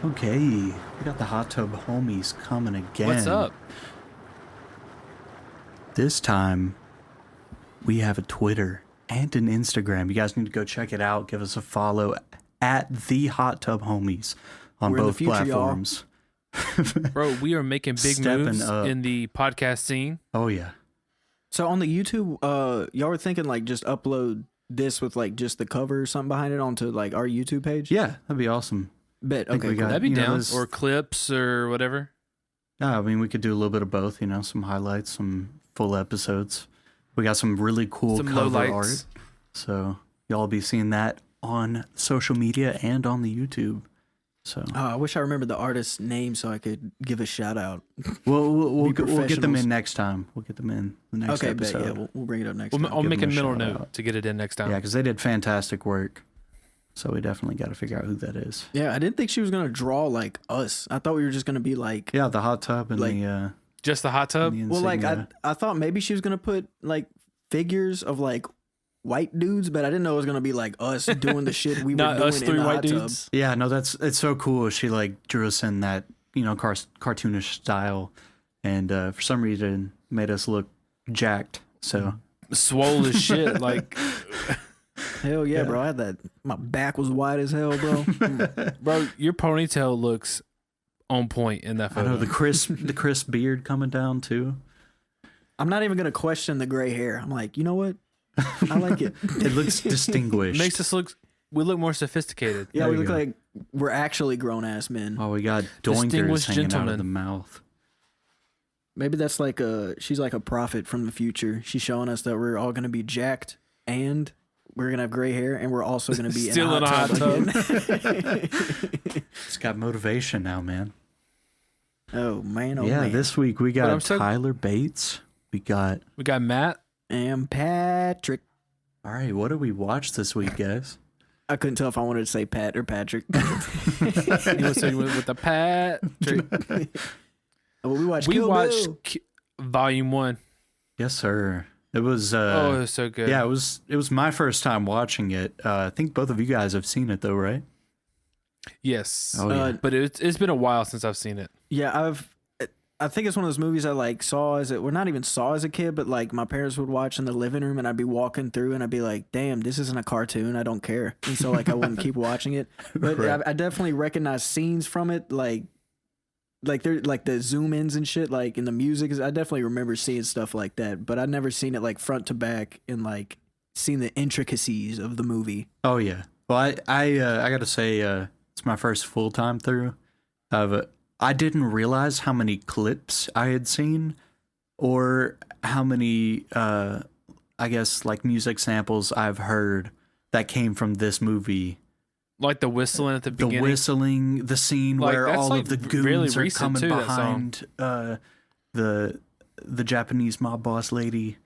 Okay, we got the hot tub homies coming What's again. up? This time, we have a Twitter and an Instagram. You guys need to go check it out. Give us a follow at the hot tub homies on We're in the both future, y'all. platforms. Bro, we are making big Stepping moves up. in the podcast scene. Oh yeah, So on the YouTube, y'all were thinking like just upload this with like just the cover or something behind it onto like our YouTube page? yeah, that'd be awesome. Bet. think Okay, we cool. got- That'd be you know, down. this- Or clips or whatever. Yeah, I mean, we could do a little bit of both. You know, some highlights, some full episodes. We got some really cool Some cover lowlights. art, so y'all be seeing that on social media and on the YouTube. So I wish I remembered the artist's name so I could give a shout out. we'll Be get them professionals. in next time. We'll get them in the next Okay, bet. episode. Yeah, we'll bring it up next We'll, time. I'll give make a them a mental shout note out. to get it in next time. Yeah, because they did fantastic work. So we definitely got to figure out who that is. Yeah, I didn't think she was gonna draw like us. I thought we were just gonna be like, Yeah, the hot tub and Like- the Just the hot tub? the well, like insignia. I thought maybe she was gonna put like figures of like white dudes, but I didn't know it was gonna be like us doing the shit we were Not doing us in three the white hot tub. dudes. Yeah, no, it's so cool. She like drew us in that cartoonish style, and for some reason made us look jacked. So Swole as shit. Like, Hell yeah, bro! I had that. My back was white as hell, bro. bro, your ponytail looks on point in that I photo. know the crisp beard coming down too. I'm not even gonna question the gray hair. I'm like, you know what? I like it. It looks distinguished. Makes us look, we look more sophisticated. Yeah, There we you look go. like we're actually grown ass men. Oh, we got doinkers Distinguished hanging out gentlemen. of the mouth. Maybe that's like she's like a prophet from the future. She's showing us that we're all gonna be jacked and we're gonna have gray hair and we're also gonna be Still in a hot tub. Again. It's got motivation now, man. Oh man, oh yeah, man. this week we But I'm got so- Tyler Bates. We got. We got Matt. And Patrick. All right, what did we watch this week, guys? I couldn't tell if I wanted to say Pat or Patrick. You want to say with the Pat? Well, we watched We Kill watched Bill. Volume 1. Yes, sir. It was. Oh, it was so good. Yeah, it was my first time watching it. I think both of you guys have seen it though, right? Yes. Oh, yeah. But it's been a while since I've seen it. Yeah, I think it's one of those movies I like saw as it, well, not even saw as a kid, but like my parents would watch in the living room, and I'd be walking through, and I'd be like, "Damn, this isn't a cartoon. I don't care." And so like I wouldn't keep watching it, but Right. I definitely recognize scenes from it, like they're like the zoom ins and shit, like in the music. I definitely remember seeing stuff like that, but I'd never seen it like front to back and like seen the intricacies of the movie. Oh yeah. Well, I got to say, it's my first full time through. I didn't realize how many clips I had seen, or how many, I guess, like music samples I've heard that came from this movie. Like the whistling at the The beginning. whistling, the scene Like, where that's, all like, of the really goons are recent, coming too, that song. behind the Japanese mob boss lady,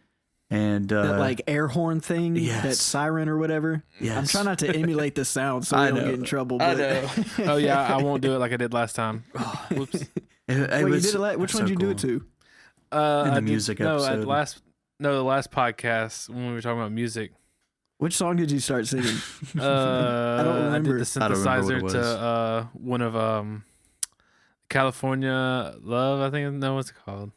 and That like air horn thing, yes. that siren or whatever. yes. I'm trying not to emulate the sound so I we don't know. get in trouble. I But know. Oh, yeah. I won't do it like I did last time. Whoops. It Wait, you was did it which so one did you do it cool. to? I the did- music no, episode. the last podcast when we were talking about music. Which song did you start singing? I did remember. the I don't remember what synthesizer it to one of California Love, I think. No, what's it called?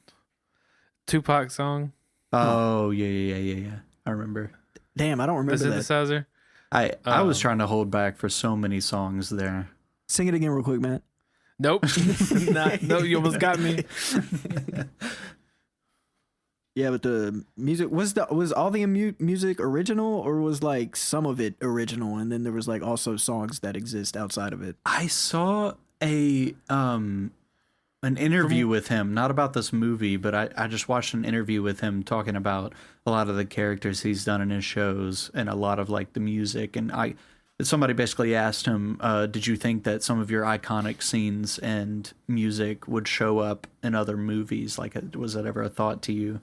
Tupac song. Oh yeah. I remember. Damn, I don't The remember that. synthesizer. I was Um, trying to hold back for so many songs there. Sing it again real quick, Matt. Nope. No, you almost got me. Yeah, but the music was all the music original, or was like some of it original, and then there was like also songs that exist outside of it. I saw an interview with him, not about this movie, but I just watched an interview with him talking about a lot of the characters he's done in his shows and a lot of like the music. And somebody basically asked him, did you think that some of your iconic scenes and music would show up in other movies? Like, was that ever a thought to you?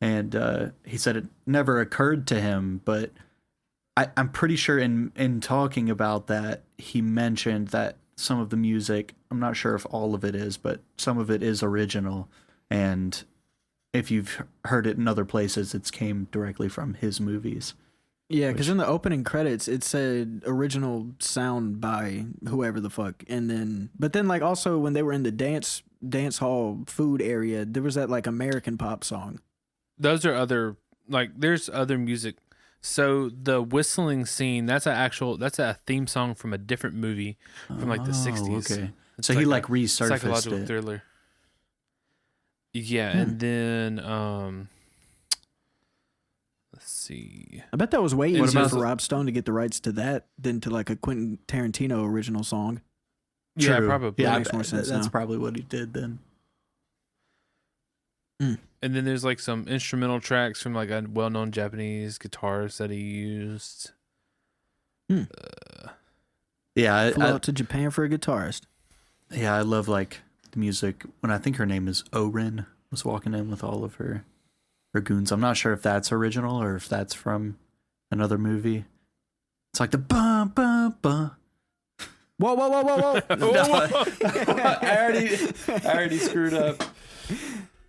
And he said it never occurred to him, but I'm pretty sure in talking about that, he mentioned that some of the music, I'm not sure if all of it is, but some of it is original. And if you've heard it in other places, it's came directly from his movies. Yeah, because in the opening credits it said original sound by whoever the fuck, but then like also when they were in the dance hall food area, there was that like American pop song. Those are other there's other music. So the whistling scene, that's a theme song from a different movie from like the 60s. Okay. It's So he like a resurfaced psychological it. thriller. Yeah, and then let's see. I bet that was way What easier about for the- Rob Stone to get the rights to that than to like a Quentin Tarantino original song. Yeah, True. probably. Yeah, Makes more sense that's now. probably what he did then. And then there's like some instrumental tracks from like a well-known Japanese guitarist that he used. Yeah, Flew out to Japan for a guitarist. I love like the music when I think her name is Oren was walking in with all of her goons. I'm not sure if that's original or if that's from another movie. It's like the bum bum bum. Whoa, whoa, whoa, whoa, whoa. I already screwed up.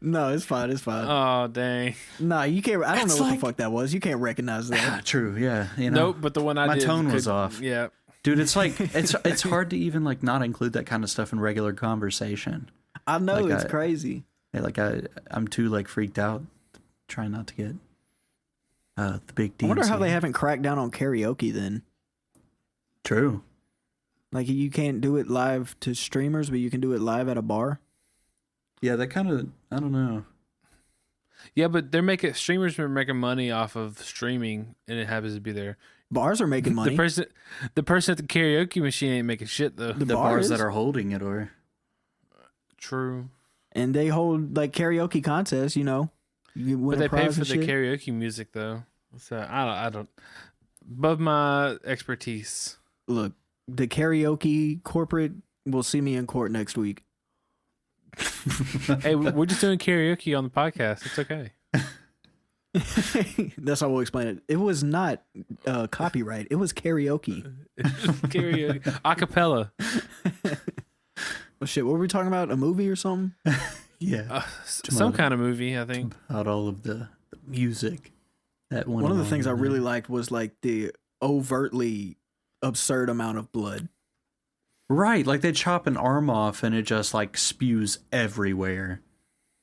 No, it's fine. It's fine. Oh dang! Nah, you can't. I don't It's know what like- the fuck that was. You can't recognize that. Ah, true. Yeah. You know. Nope, but the one I My did tone was off. Yeah, Dude, it's like it's hard to even like not include that kind of stuff in regular conversation. I know Like it's crazy. Yeah, like I'm too like freaked out, trying not to get the big D. I wonder how they haven't cracked down on karaoke then. True. Like you can't do it live to streamers, but you can do it live at a bar. Yeah, that kind of I don't know. yeah, but streamers are making money off of streaming, and it happens to be there. Bars are making money. The person at the karaoke machine ain't making shit though. The bar bars is. that are holding it or True, And they hold like karaoke contests, you know. You win but a they pay prize for and the shit. karaoke music though. So I don't. Above my expertise. Look, the karaoke corporate will see me in court next week. Hey, we're just doing karaoke on the podcast. It's okay. That's how we'll explain it. It was not copyright. It was karaoke. Karaoke, acapella. Oh shit! What were we talking about? A movie or something? yeah, Some kind of movie, I think. about all of the music that went One of the along things I with really it. liked was like the overtly absurd amount of blood. Right, like they chop an arm off and it just like spews everywhere,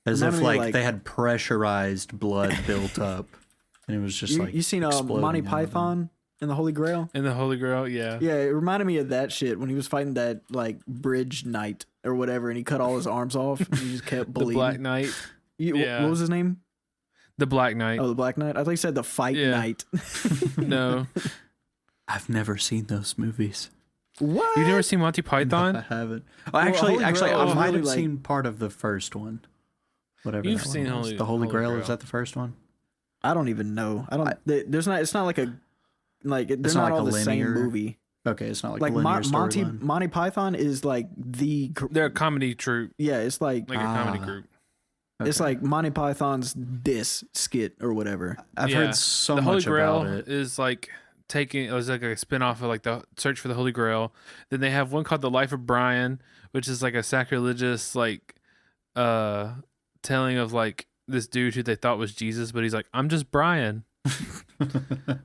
as Reminded if me of, like they had pressurized blood built up, and it was just You, like you seen exploding Monty out of them. Python and the Holy Grail? And the Holy Grail, yeah. Yeah, it reminded me of that shit when he was fighting that like bridge knight or whatever, and he cut all his arms off and he just kept The bleeding. Black Knight. Yeah. What was his name? The Black Knight. Oh, the Black Knight. I thought you said the Fight Yeah. Knight. No. I've never seen those movies. What? You've never seen Monty Python? I haven't. Oh, Well, actually, Holy Grail I is might really, have like- seen part of the first one. Whatever. You've that seen one was. Holy- the Holy Holy Grail. Grail. Is that the first one? I don't even know. I don't. There's not. It's not like a. Like they're It's not not like all a the same linear- movie. Okay, it's not like, Like a linear Monty storyline. Monty Python is like the. They're a comedy troupe, Yeah, it's like like a comedy group. it's Okay. like Monty Python's this skit or whatever. I've Yeah. heard so The Holy much Grail about it. is like it was like a spin-off of like the Search for the Holy Grail. Then they have one called The Life of Brian, which is like a sacrilegious like telling of like this dude who they thought was Jesus, but he's like, I'm just Brian.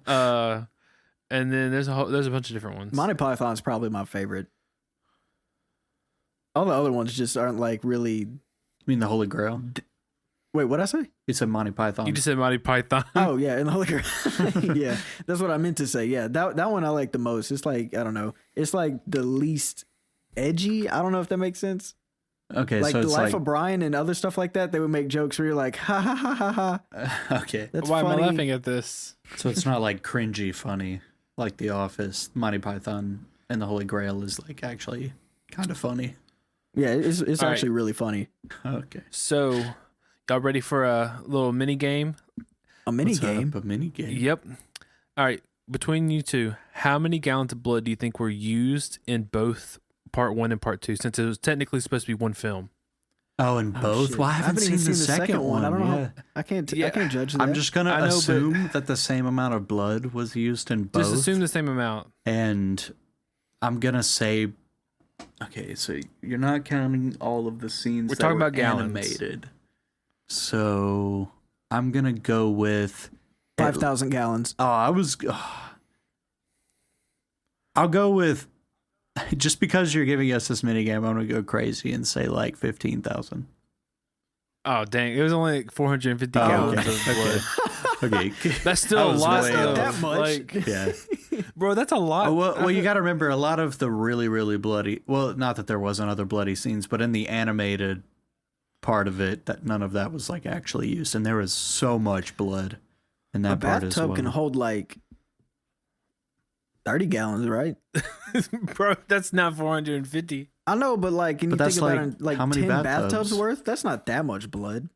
And then there's a bunch of different ones. Monty Python's probably my favorite. All the other ones just aren't like really. You mean the Holy Grail? Wait, what'd I say? You said Monty Python. You just said Monty Python. Oh yeah, in the Holy Grail. Yeah, that's what I meant to say. Yeah, that one I like the most. It's like I don't know. It's like the least edgy. I don't know if that makes sense. Okay, Like so the it's Life like of Brian and other stuff like that. They would make jokes where you're like, ha ha ha ha ha. okay, That's Why funny. am I laughing at this? so it's not like cringy funny like The Office. Monty Python and the Holy Grail is like actually kind of funny. Yeah, it's All right. actually really funny. Okay, So, y'all ready for a little mini game? A mini What's game. up? A mini game. Yep. All right. Between you two, how many gallons of blood do you think were used in both part 1 and part 2? Since it was technically supposed to be one film. Oh, and both. shit. Well, I haven't even seen the second one. I don't know. Yeah. I can't. Yeah. I can't judge that. I'm just gonna I know, but- assume that the same amount of blood was used in both. Just assume the same amount. And I'm gonna say, okay, so you're not counting all of the scenes We're that talking were about gallons. animated. So I'm gonna go with 5,000 gallons. I'll go with, just because you're giving us this mini game, I'm gonna go crazy and say like 15,000. Oh dang! It was only like 450 gallons okay. of blood. Okay, That's still a lot. way Though. that much. Like, yeah. bro, that's a lot. Well, you got to remember a lot of the really, really bloody. Well, not that there wasn't other bloody scenes, but in the animated part of it, that none of that was like actually used, and there was so much blood in that part as well. A bathtub can hold like 30 gallons, right? Bro, that's not 450. I know, but like, can you think about it, like how many 10 bathtubs? bathtubs worth? That's not that much blood.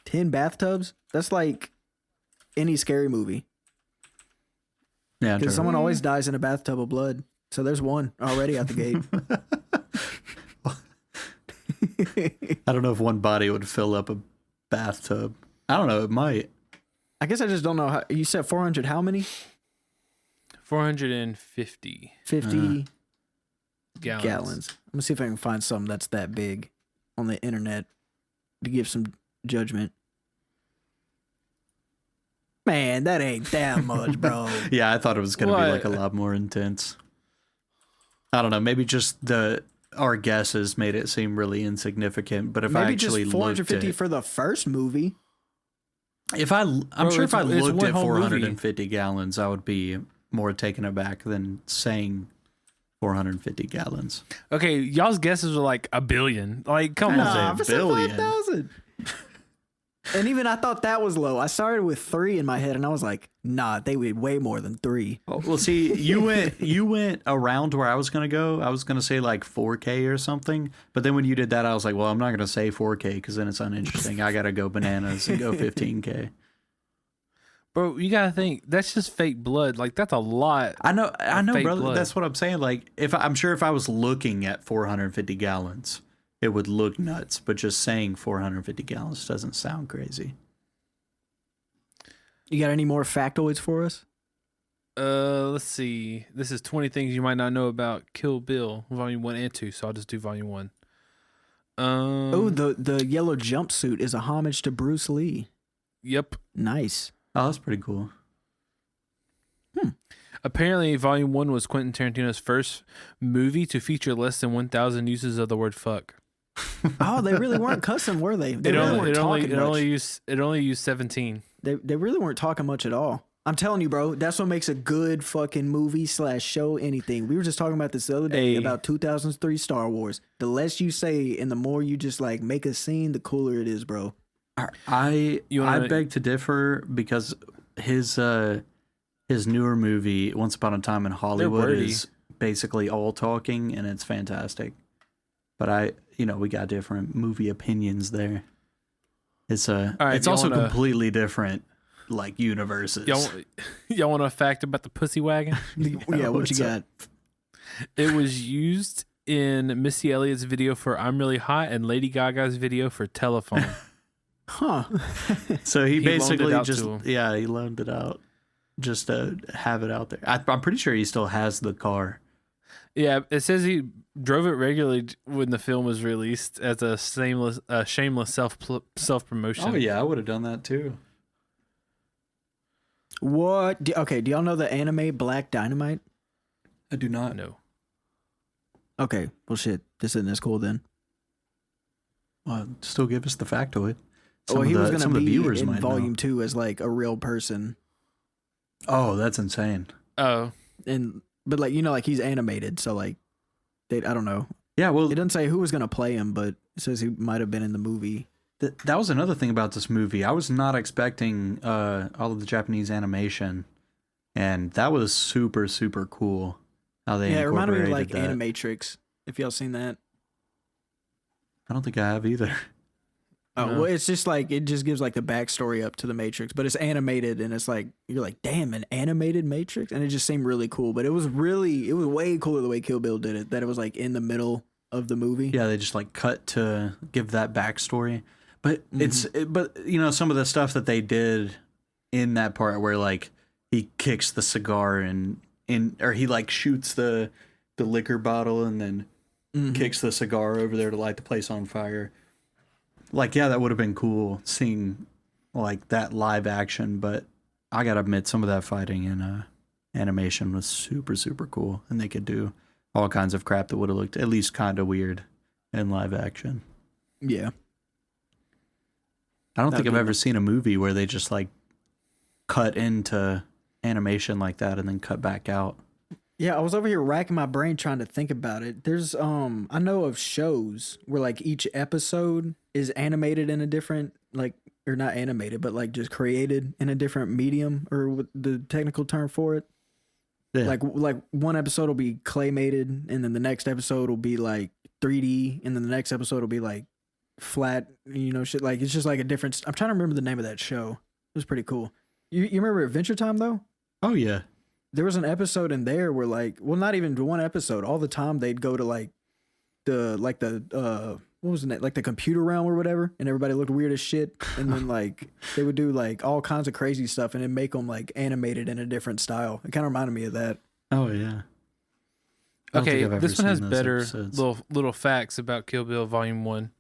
10 bathtubs? That's like any scary movie. Yeah, Because someone always dies in a bathtub of blood. So there's one already out the gate. I don't know if one body would fill up a bathtub. I don't know. It might. I guess I just don't know how. You said 400, how many? 450 50 gallons. gallons. I'm going to see if I can find something that's that big on the internet to give some judgment. Man, that ain't that much, bro. Yeah, I thought it was going to be like a lot more intense. I don't know. Maybe just our guesses made it seem really insignificant. But if Maybe I actually just 450 looked at, for the first movie. I'm sure if I looked one at whole 450 gallons, I would be more taken aback than saying 450 gallons. Okay, y'all's guesses were like a billion. Like, come Nah, on. I said billion. 5,000. And even I thought that was low. I started with 3 in my head, and I was like, nah, they weighed way more than 3. Well, see, you went around where I was gonna go. I was gonna say like 4K or something, but then when you did that, I was like, well, I'm not gonna say 4K because then it's uninteresting. I gotta go bananas and go 15K. Bro, you gotta think that's just fake blood. Like, that's a lot. I know, fake brother. blood. That's what I'm saying. Like, I'm sure if I was looking at 450 gallons, it would look nuts. But just saying 450 gallons doesn't sound crazy. You got any more factoids for us? Let's see. This is 20 things you might not know about Kill Bill, Volume 1 and 2. So I'll just do Volume 1. The yellow jumpsuit is a homage to Bruce Lee. Yep. Nice. Oh, that's pretty cool. Apparently, Volume 1 was Quentin Tarantino's first movie to feature less than 1,000 uses of the word fuck. Oh, they really weren't cussing, were they? They really weren't talking much. It only used 17. They really weren't talking much at all. I'm telling you, bro, that's what makes a good fucking movie / show anything. We were just talking about this the other day about 2003 Star Wars. The less you say and the more you just like make a scene, the cooler it is, bro. I beg to differ because his newer movie Once Upon a Time in Hollywood is basically all talking and it's fantastic. But we got different movie opinions there. It's also completely different like universes. Y'all want a fact about the pussy wagon? Yeah, what you got? It was used in Missy Elliott's video for I'm Really Hot and Lady Gaga's video for Telephone. Huh. So he basically he loaned it out just to have it out there. I'm pretty sure he still has the car. Yeah, it says he drove it regularly when the film was released as a shameless self promotion. Oh yeah, I would have done that too. What? Do y'all know the anime Black Dynamite? I do not know. Okay, well shit, this isn't as cool then. Well, still give us the factoid. He was going to be in Volume 2 as like a real person. Oh, that's insane. Oh. But like, like he's animated, so like, I don't know. Yeah, well, it doesn't say who was going to play him, but it says he might have been in the movie. That was another thing about this movie. I was not expecting all of the Japanese animation, and that was super, super cool how they incorporated it reminded me of like that. Animatrix, if y'all seen that. I don't think I have either. Oh, No. Well, it's just like, it just gives like the backstory up to the Matrix, but it's animated and it's like, you're like, damn, an animated Matrix? And it just seemed really cool, but it was way cooler the way Kill Bill did it, that it was like in the middle of the movie. Yeah, they just like cut to give that backstory. But some of the stuff that they did in that part where like he kicks the cigar or he like shoots the liquor bottle and then kicks the cigar over there to light the place on fire. Like, yeah, that would have been cool seeing like that live action, but I gotta admit some of that fighting in animation was super super cool, and they could do all kinds of crap that would have looked at least kind of weird in live action. Yeah. I don't That'd think I've be ever seen a movie where they just like cut into animation like that and then cut back out. Yeah, I was over here racking my brain trying to think about it. There's I know of shows where like each episode is animated in a different like or not animated, but like just created in a different medium or what the technical term for it. Yeah. Like one episode will be claymated and then the next episode will be like 3D and then the next episode will be like flat, shit like it's just like a different I'm trying to remember the name of that show. It was pretty cool. You remember Adventure Time though? Oh yeah. There was an episode in there where not even one episode. All the time they'd go to the what was it? Like the computer realm or whatever, and everybody looked weird as shit. And then like they would do like all kinds of crazy stuff, and then make them like animated in a different style. It kind of reminded me of that. Oh yeah. I don't Okay, think I've ever this one has seen those better episodes. little facts about Kill Bill Volume 1.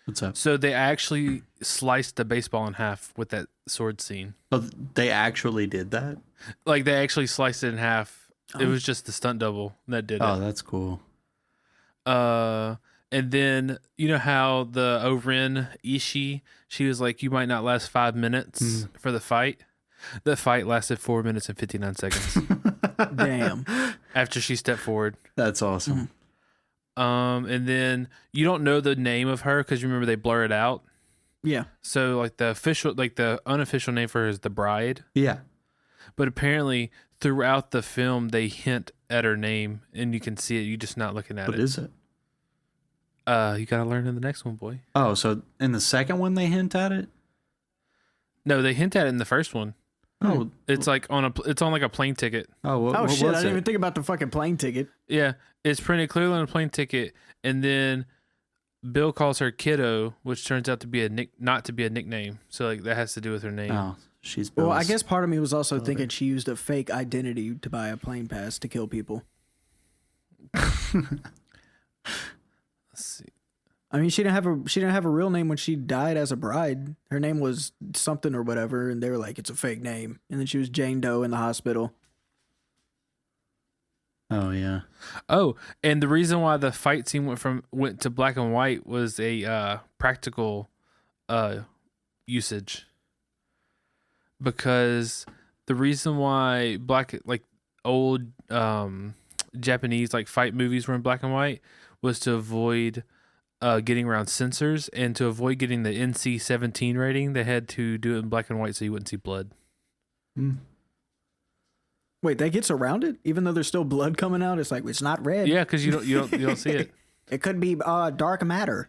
What's up? So they actually sliced the baseball in half with that sword scene. Oh, they actually did that? Like they actually sliced it in half. It was just the stunt double that did Oh, it. that's cool. And then you know how the Oren Ishii, she was like, you might not last 5 minutes for the fight. The fight lasted 4 minutes and 59 seconds Damn. after she stepped forward. That's awesome. And then you don't know the name of her because you remember they blur it out. Yeah. So like the unofficial name for her is the Bride. Yeah. But apparently throughout the film they hint at her name and you can see it. You're just not looking at What it. is it? You gotta learn in the next one, boy. Oh, so in the second one they hint at it? No, they hint at it in the first one. Oh, It's like it's on like a plane ticket. what Oh shit! I was didn't it? even think about the fucking plane ticket. Yeah, it's printed clearly on a plane ticket, and then Bill calls her Kiddo, which turns out to be not to be a nickname. So like that has to do with her name. Oh, she's Well, I Bill's- guess part of me was also thinking she used a fake identity to buy a plane pass to kill people. Let's see. I mean, she didn't have a real name when she died as a bride. Her name was something or whatever, and they were like, it's a fake name. And then she was Jane Doe in the hospital. Oh yeah. Oh, and the reason why the fight scene went to black and white was a practical usage. Because the reason why old Japanese like fight movies were in black and white was to avoid getting around censors and to avoid getting the NC-17 rating. They had to do it in black and white so you wouldn't see blood. Wait, that gets around it, even though there's still blood coming out. It's like it's not red. Yeah, because you don't see it. It could be dark matter.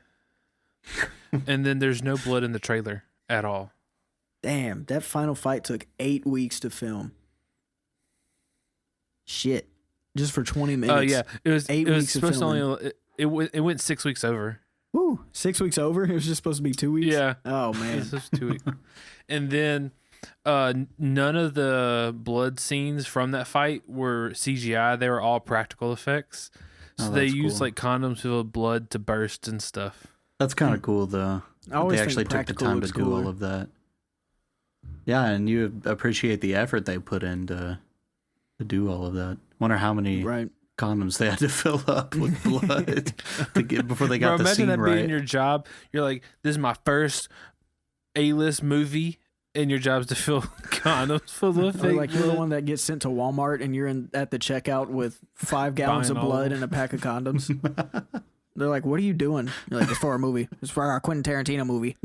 And then there's no blood in the trailer at all. Damn, that final fight took 8 weeks to film. Shit, just for 20 minutes. Oh yeah, it was 8 it was weeks of supposed to filming. only it went 6 weeks over. Woo, 6 weeks over. It was just supposed to be 2 weeks. Yeah. Oh man. This was 2 weeks. And then none of the blood scenes from that fight were CGI. They were all practical effects. So Oh, they that's used cool. like condoms filled with blood to burst and stuff. That's kind of cool though. I always They think actually took the practical time to looks do cooler. all of that. Yeah, and you appreciate the effort they put in to do all of that. Wonder how many Right. condoms they had to fill up with blood to get before they got Bro, the imagine scene that right. being your job. You're like, this is my first A-list movie, and your job's to fill condoms full of Or fake like you're the blood. one that gets sent to Walmart and you're at the checkout with 5 gallons of Buying all blood of and a pack of condoms. They're like, "What are you doing?" You're like, "It's for a movie. It's for our Quentin Tarantino movie."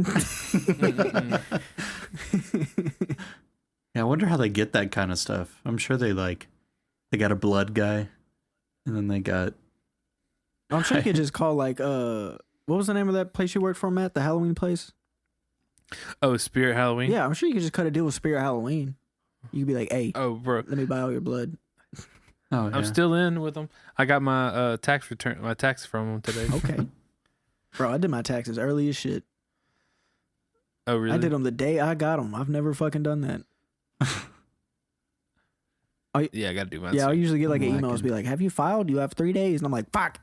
Yeah, I wonder how they get that kind of stuff. I'm sure they got a blood guy, and then they got I'm sure you could just call like what was the name of that place you worked for, Matt? The Halloween place? Oh, Spirit Halloween? Yeah, I'm sure you could just cut a deal with Spirit Halloween. You could be like, "Hey, Oh, bro. let me buy all your blood." oh yeah. I'm still in with them. I got my tax from them today. Okay. Bro, I did my taxes early as shit. Oh, really? I did them the day I got them. I've never fucking done that. Yeah, I got to do mine. Yeah, I'll usually get like an I'm email lacking. be like, "Have you filed? You have 3 days." And I'm like, "Fuck."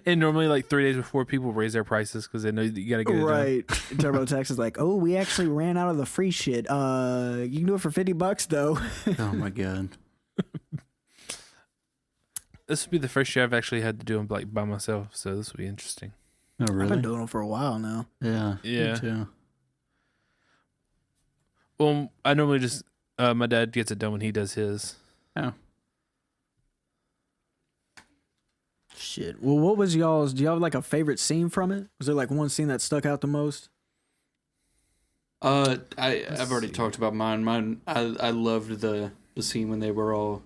And normally, like 3 days before, people raise their prices because they know that you got to get it done. Right. TurboTax is like, oh, we actually ran out of the free shit. You can do it for $50 though. Oh my god. This would be the first year I've actually had to do them like by myself, so this will be interesting. Oh I've been really? doing them for a while now. Yeah. Yeah. Me too. Well, I normally just my dad gets it done when he does his. Oh. Shit. Well, what was y'all's? Do y'all have like a favorite scene from it? Was there like one scene that stuck out the most? I've already talked about mine. I loved the scene when they were all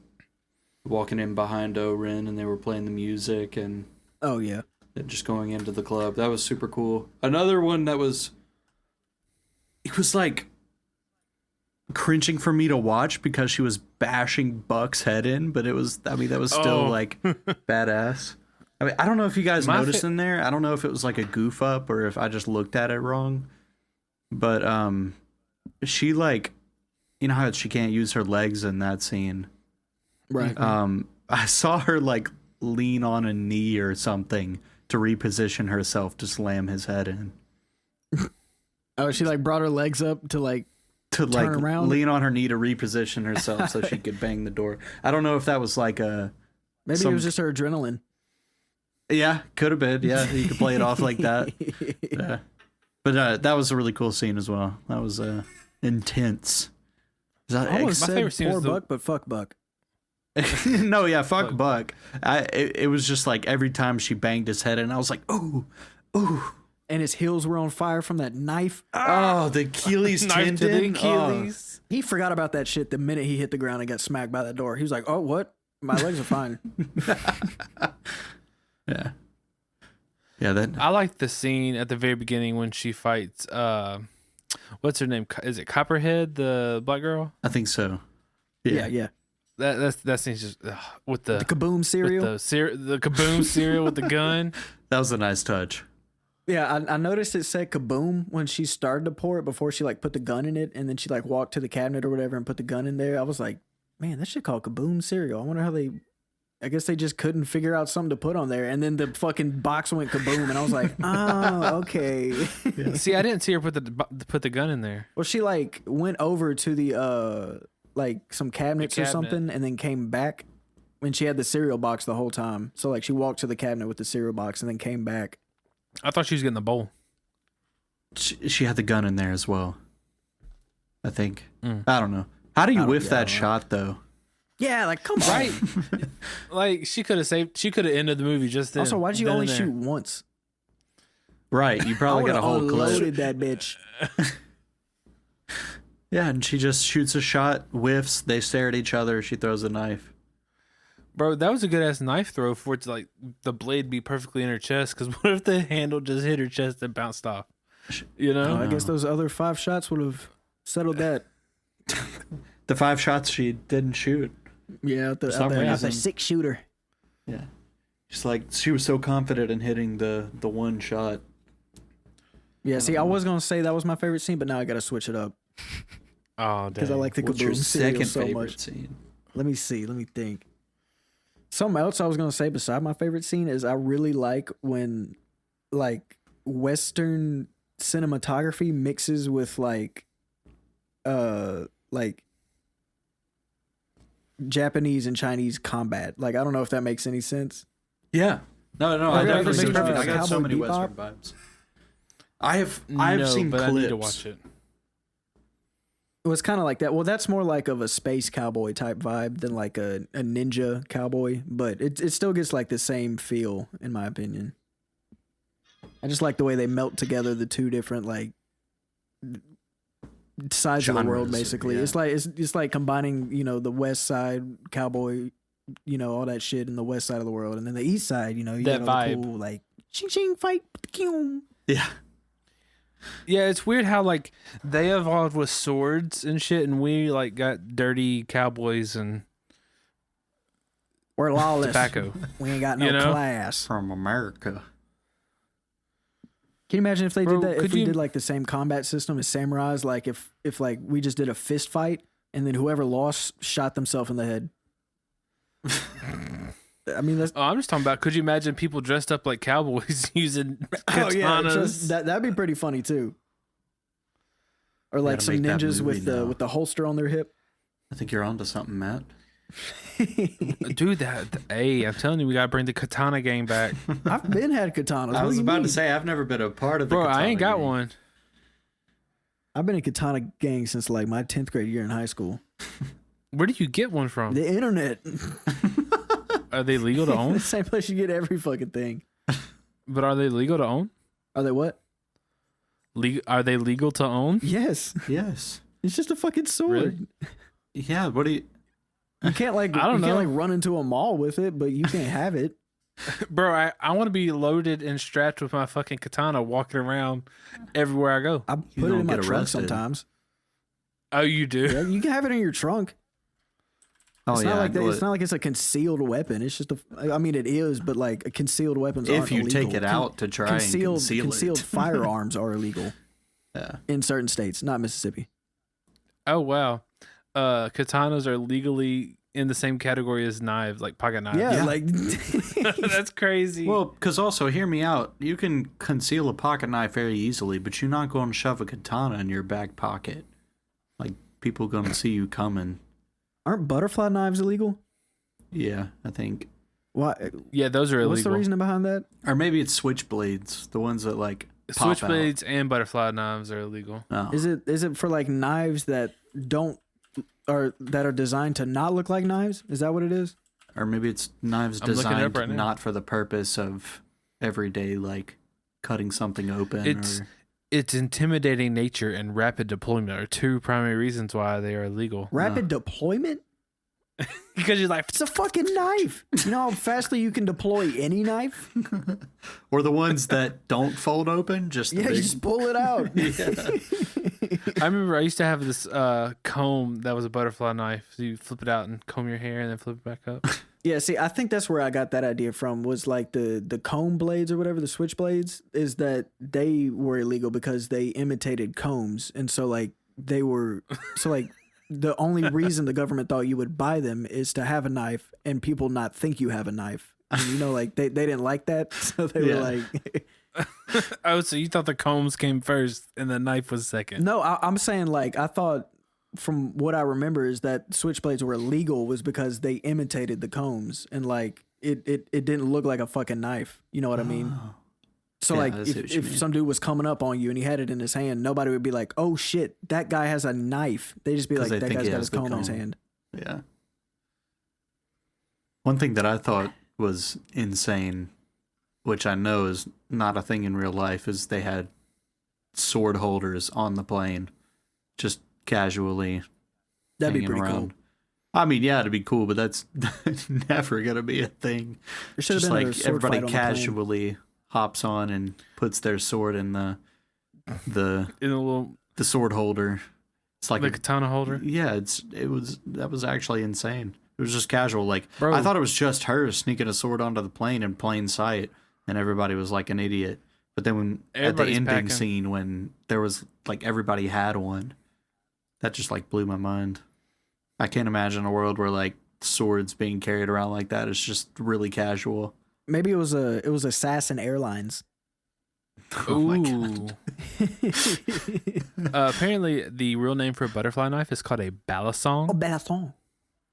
walking in behind Oren and they were playing the music and Oh yeah. just going into the club. That was super cool. Another one that was, it was like cringing for me to watch because she was bashing Buck's head in, but it was, I mean, that was still like badass. I mean, I don't know if you guys noticed in there. I don't know if it was like a goof up or if I just looked at it wrong. But she like, you know how she can't use her legs in that scene. Right. I saw her like lean on a knee or something to reposition herself to slam his head in. Oh, she like brought her legs up to like Turn like around? lean on her knee to reposition herself so she could bang the door. I don't know if that was like a maybe it was just her adrenaline. yeah, could have been. Yeah, you could play it off like that. Yeah. But that was a really cool scene as well. That was intense. I almost My said favorite scene poor was the- Buck, but fuck Buck. No, yeah, fuck Buck. It was just like every time she banged his head in, I was like, ooh, ooh. And his heels were on fire from that knife. Oh, the Achilles Knife to the tendon. Achilles. He forgot about that shit the minute he hit the ground and got smacked by that door. He was like, oh, what? My legs are fine. Yeah. Yeah, that I like the scene at the very beginning when she fights. What's her name? Is it Copperhead, the black girl? I think so. Yeah. That scene's just with the Kaboom cereal. the kaboom cereal with the gun. That was a nice touch. Yeah, I noticed it said kaboom when she started to pour it before she like put the gun in it, and then she like walked to the cabinet or whatever and put the gun in there. I was like, man, that shit called kaboom cereal. I wonder how they. I guess they just couldn't figure out something to put on there, and then the fucking box went kaboom, and I was like, oh, okay. See, I didn't see her put the gun in there. Well, she like went over to the like some cabinets or cabinet. something, and then came back. When she had the cereal box the whole time, so like she walked to the cabinet with the cereal box and then came back. I thought she was getting the bowl. She had the gun in there as well. I think. Mm. I don't know. How do you whiff I that don't know. shot though? Yeah, like come on. Right. Like she could have ended the movie just then. Also, why did you then only and there. shoot once? Right, you I probably would got a have whole clip. unloaded that bitch. Yeah, and she just shoots a shot, whiffs, they stare at each other, she throws a knife. Bro, that was a good ass knife throw for it to like the blade be perfectly in her chest. Because what if the handle just hit her chest and bounced off? You know? I guess those other 5 shots would have settled that. The 5 shots she didn't shoot. Yeah, For some that's a reason. 6-shooter. Yeah. Just like she was so confident in hitting the one shot. Yeah, see, I was gonna say that was my favorite scene, but now I gotta switch it up Oh, because I dang. like the What's your kaboom cereal second so favorite much. scene? Let me see. Let me think. Something else I was gonna say beside my favorite scene is I really like when like Western cinematography mixes with like Japanese and Chinese combat. Like I don't know if that makes any sense. Yeah. No, Have you I ever definitely seen, get what you mean. I got so Cowboy many Bebop? Western vibes. I've No, seen but clips. I need to watch it. It was kind of like that. Well, that's more like of a space cowboy type vibe than like a ninja cowboy, but it still gets like the same feel in my opinion. I just like the way they melt together the two different like sides of the world. Genres, Basically, yeah. it's like combining the west side cowboy, all that shit in the west side of the world, and then the east side, you That got all the vibe. cool like ching ching fight. Yeah. Yeah, it's weird how like they evolved with swords and shit, and we like got dirty cowboys and We're lawless. tobacco. We ain't got no You know? class. From America. Can you imagine if they Bro, did that? If could we you- did like the same combat system as samurais, like if like we just did a fist fight and then whoever lost shot themselves in the head. I mean, that's. Oh, I'm just talking about. Could you imagine people dressed up like cowboys using Oh yeah, katanas? that'd be pretty funny too. Or like Gotta some make that ninjas movie now. with the holster on their hip. I think you're onto something, Matt. Dude, hey, I'm telling you, we gotta bring the katana gang back, I've been had katanas. I What was do you about mean? to say I've never been a part of the bro. I ain't katana got gang. one. I've been in katana gang since like my 10th grade year in high school. Where do you get one from? The internet. Are they legal to The own? same place you get every fucking thing. But are they legal to own? Are they what? Are they legal to own? Yes. Yes. It's just a fucking sword. Really? Yeah. What do you? You can't like I don't you can't know. like run into a mall with it, but you can't have it. Bro, I want to be loaded and strapped with my fucking katana walking around everywhere I go. I put it don't in my get trunk arrested. sometimes. Oh, you do? Yeah, you can have it in your trunk. Oh It's yeah. not like that. well, It's not like it's a concealed weapon. It's just a. I mean, it is, but like a concealed weapons. if aren't you illegal. take it out to try and conceal concealed it. firearms are illegal Yeah. in certain states, not Mississippi. Oh, wow. Katanas are legally in the same category as knives, like pocket knives. Yeah, Yeah. like That's crazy. Well, because also, hear me out. You can conceal a pocket knife very easily, but you're not going to shove a katana in your back pocket. Like, people going to see you coming. aren't butterfly knives illegal? Yeah, I think. Why? yeah, those are illegal. What's the reasoning behind that? Or maybe it's switchblades, the ones that, like, pop Switchblades and butterfly knives are illegal. out. Oh. Is it for like knives that don't or that are designed to not look like knives? Is that what it is? Or maybe it's knives I'm looking it up designed right now. not for the purpose of everyday, like, cutting something open. It's- or Its intimidating nature and rapid deployment are two primary reasons why they are illegal. Rapid deployment? Because you're like, It's a fucking knife. You know how fastly you can deploy any knife? or the ones that don't fold open, just the Yeah, you big, just pull it out. I remember I used to have this comb that was a butterfly knife. So you flip it out and comb your hair and then flip it back up. Yeah, see, I think that's where I got that idea from. Was like the comb blades or whatever, the switch blades, is that they were illegal because they imitated combs, and so like they were so like the only reason the government thought you would buy them is to have a knife and people not think you have a knife. And, you know, like they didn't like that, so they Yeah. were like, Oh, so you thought the combs came first and the knife was second? no, I'm saying like I thought. From what I remember is that switchblades were illegal was because they imitated the combs and like it didn't look like a fucking knife. You know what I mean? So Yeah, like I see what you if mean. some dude was coming up on you and he had it in his hand, nobody would be like, "Oh shit, that guy has a knife." They just be 'Cause like, they "That think guy's he got has his the comb in his comb. hand." Yeah. One thing that I thought was insane, which I know is not a thing in real life, is they had sword holders on the plane, just casually That'd be hanging pretty around. cool. I mean, yeah, it'd be cool, but that's never gonna be a thing. There should have Just been a like sword everybody fight on the plane. casually hops on and puts their sword in the In a little sword holder. It's like the a, katana holder. yeah, that was actually insane. It was just casual. Like, Bro. I thought it was just her sneaking a sword onto the plane in plain sight, and everybody was like an idiot. But then when at the Everybody's ending packing. scene, when there was like everybody had one, that just like blew my mind. I can't imagine a world where like swords being carried around like that is just really casual. Maybe it was Assassin Airlines. Oh my God. Ooh. Apparently, the real name for a butterfly knife is called a balisong. Oh, balason.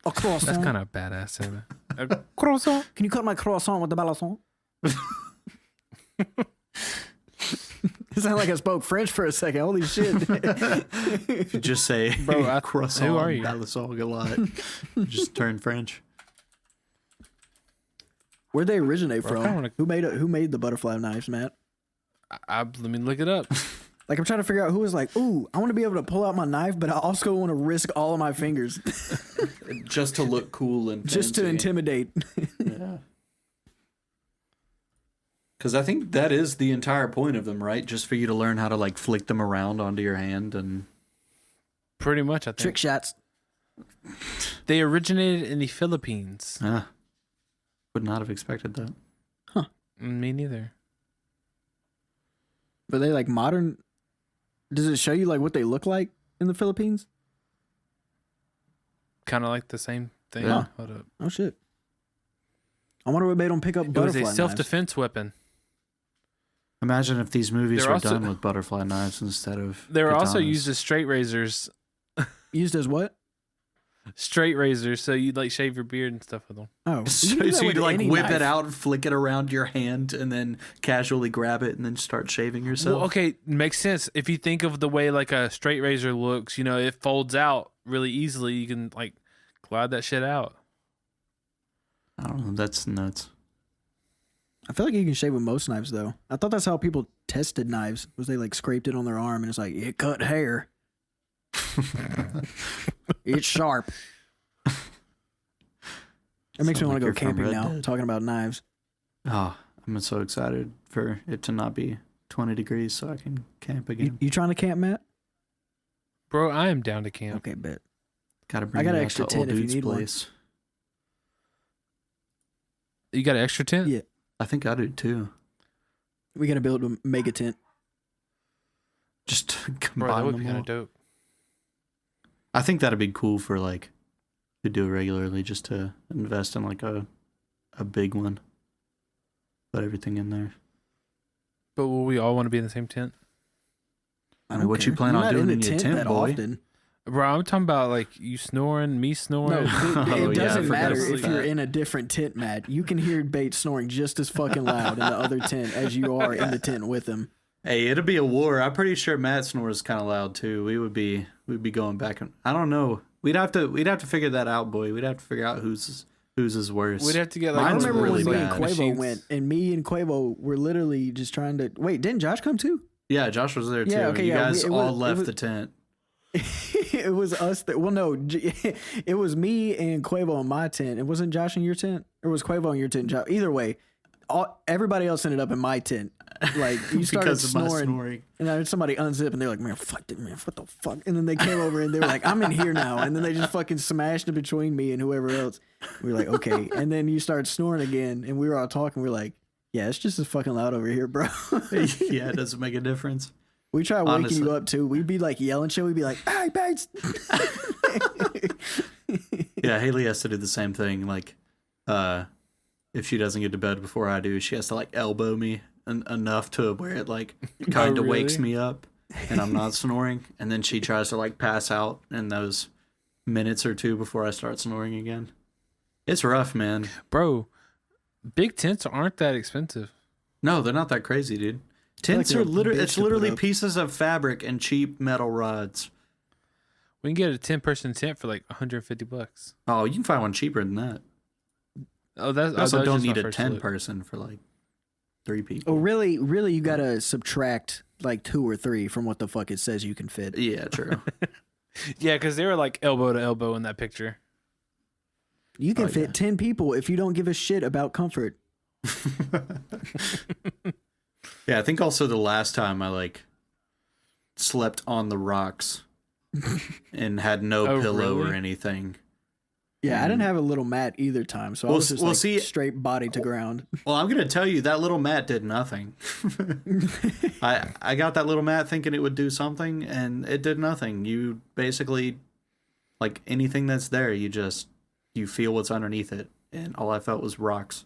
A croissant. That's kind of badass. Isn't it? A croissant. Can you cut my croissant with the balason? It sounded like I spoke French for a second. Holy shit. If you just say Bro, croissant, who are you? balisong a lot, you just turn French. Where'd they originate Bro, I from? kinda wanna- Who made the butterfly knives, Matt? Let me look it up. Like I'm trying to figure out who was like, ooh, I want to be able to pull out my knife, but I also want to risk all of my fingers Just to look cool and just to fancy. intimidate. Yeah. Because I think that is the entire point of them, right? Just for you to learn how to like flick them around onto your hand and Pretty much, I think. Trick shots. They originated in the Philippines. would not have expected that. Me neither. But they like modern. Does it show you like what they look like in the Philippines? Kind of like the same thing. Yeah. Hold up. Oh shit. I wonder what made them pick up It was butterfly a knives. self-defense weapon. Imagine if these movies They're were also- done with butterfly knives instead of. They were also katanas. used as straight razors. Used as what? Straight razors, so you'd like shave your beard and stuff with them. Oh, So, you can do that so with you'd like any whip knife. it out and flick it around your hand and then casually grab it and then start shaving yourself. Well, okay, makes sense. If you think of the way like a straight razor looks, it folds out really easily. You can like glide that shit out. I don't know. That's nuts. I feel like you can shave with most knives though. I thought that's how people tested knives. Was they like scraped it on their arm and it's like it cut hair. It's sharp. It makes me Sound want like to go you're from camping Red now. Dead. Talking about knives. Oh, I'm so excited for it to not be 20 degrees so I can camp again. You trying to camp, Matt? Bro, I am down to camp. Okay, bet. Gotta bring got it an out extra to old tent if you dude's need one. place. You got an extra tent? Yeah. I think I do too. We gotta build a mega tent. Just Bro, that combine would be them kind all. of dope. I think that'd be cool for like to do regularly, just to invest in like a big one. Put everything in there. But will we all want to be in the same tent? I mean, what you plan on doing in your tent, that boy? often. Bro, I'm talking about like you snoring, me No, snoring. Oh, it yeah, I doesn't forgot matter about if you're that. in a different tent, Matt. You can hear Bates snoring just as fucking loud in the other tent as you are in the tent with him. Hey, it'd be a war. I'm pretty sure Matt snores kind of loud too. We'd be going back and I don't know. We'd have to figure that out, boy. We'd have to figure out who's is worse. We'd have to get I like Mine's remember really when me and bad. Quavo machines. went, and me and Quavo were literally just trying to wait. Didn't Josh come too? Yeah, Josh was there too. Yeah, okay, you yeah, guys it all was- it left was- the tent. It was us that. Well, no, it was me and Quavo in my tent. It wasn't Josh in your tent, or was Quavo in your tent? Either way, everybody else ended up in my tent. Like you started Because of my snoring, snoring. and then somebody unzipped, and they're like, "Man, fuck it, man, what the fuck?" And then they came over, and they were like, "I'm in here now," and then they just fucking smashed it between me and whoever else. We were like, "Okay," and then you started snoring again, and we were all talking. We were like, "Yeah, it's just as fucking loud over here, bro." Yeah, it doesn't make a difference. We try waking Honestly. you up too. We'd be like yelling shit. We'd be like, "Hey, Bates." Yeah, Haley has to do the same thing. Like, if she doesn't get to bed before I do, she has to like elbow me enough to where it like kind of wakes really? me up, and I'm not snoring. And then she tries to like pass out in those minutes or two before I start snoring again. It's rough, man. Bro, big tents aren't that expensive. No, they're not that crazy, dude. feel like Tents they're are a literally bitch it's to put literally up. pieces of fabric and cheap metal rods. We can get a 10-person tent for like $150. Oh, you can find one cheaper than that. Oh, that's You also that was don't just my need a first 10 look. person for like 3 people. Oh, really? Really, you gotta subtract like 2 or 3 from what the fuck it says you can fit. Yeah, true. Yeah, because they were like elbow to elbow in that picture. You can Oh, fit yeah. 10 people if you don't give a shit about comfort. Yeah, I think also the last time I like slept on the rocks and had no Oh, pillow or really? anything. Yeah, I didn't have a little mat either time, so I We'll was s- just we'll like see- straight body to ground. Well, I'm gonna tell you that little mat did nothing. I got that little mat thinking it would do something, and it did nothing. You basically, like anything that's there, you feel what's underneath it, and all I felt was rocks.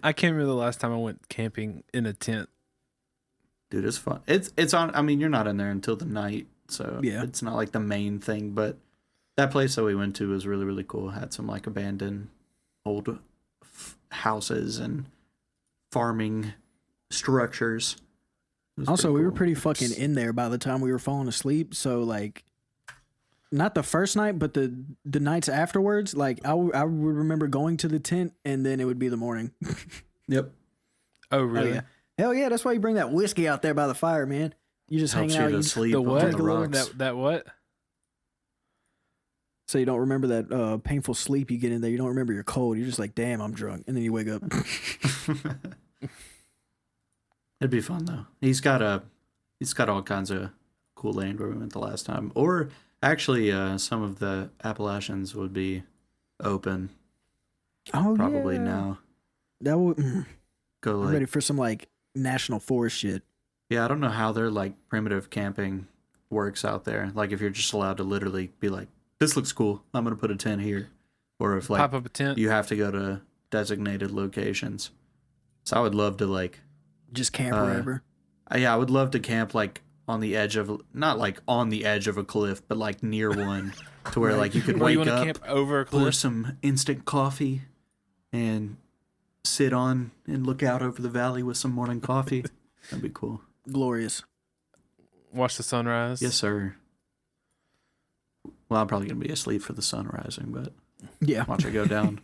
I can't remember the last time I went camping in a tent. Dude, it's fun. It's on. I mean, you're not in there until the night, so Yeah. it's not like the main thing. But that place that we went to was really really cool. Had some like abandoned old houses and farming structures. It was Also, pretty we were cool. pretty fucking in there by the time we were falling asleep. So like, not the first night, but the nights afterwards. Like I would remember going to the tent and then it would be the morning. Yep. Oh, really? Hell yeah! That's why you bring that whiskey out there by the fire, man. You just Helps hanging you out. to sleep The on what? the rocks. That what? So you don't remember that painful sleep you get in there. You don't remember you're cold. You're just like, damn, I'm drunk, and then you wake up. It'd be fun though. He's got all kinds of cool land where we went the last time. Or actually, some of the Appalachians would be open Oh probably yeah. now. That would. Go I'm like ready for some like national forest shit. yeah, I don't know how their like primitive camping works out there. Like if you're just allowed to literally be like, this looks cool, I'm gonna put a tent here, or if like Pop up a tent. you have to go to designated locations. So I would love to like Just camp wherever. I would love to camp like on the edge of, not like on the edge of a cliff, but like near one, to where like you could Or you wake want to up, camp over a pour cliff? some instant coffee, and sit on and look out over the valley with some morning coffee. That'd be cool. Glorious. Watch the sunrise. Yes, sir. Well, I'm probably gonna be asleep for the sun rising, but Yeah. watch it go down.